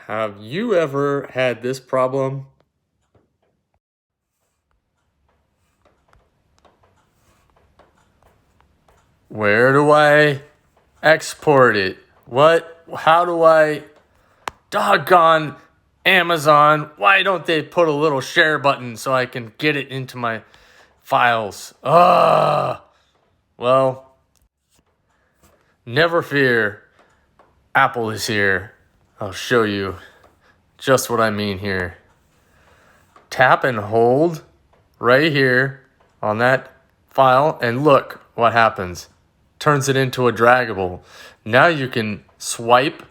Have you ever had this problem? Where do I export it? How do I, doggone Amazon, why don't they put a little share button so I can get it into my files? Well, never fear. Apple is here. I'll show you just what I mean here. Tap and hold right here on that file, and look what happens. Turns it into a draggable. Now you can swipe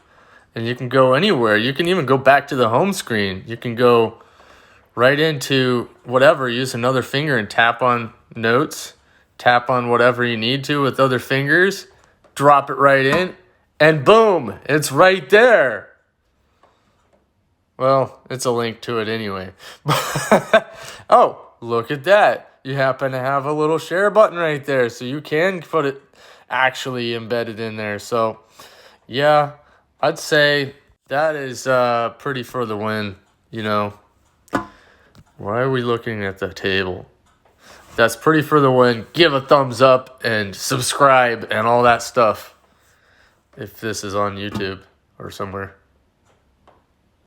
and you can go anywhere. You can even go back to the home screen. You can go right into whatever, use another finger and tap on notes, tap on whatever you need to with other fingers, drop it right in, and boom, it's right there. Well, it's a link to it anyway. Oh, look at that. You happen to have a little share button right there, so you can put it actually embedded in there. So, yeah, I'd say that is pretty for the win, you know. Why are we looking at the table? That's pretty for the win. Give a thumbs up and subscribe and all that stuff if this is on YouTube or somewhere.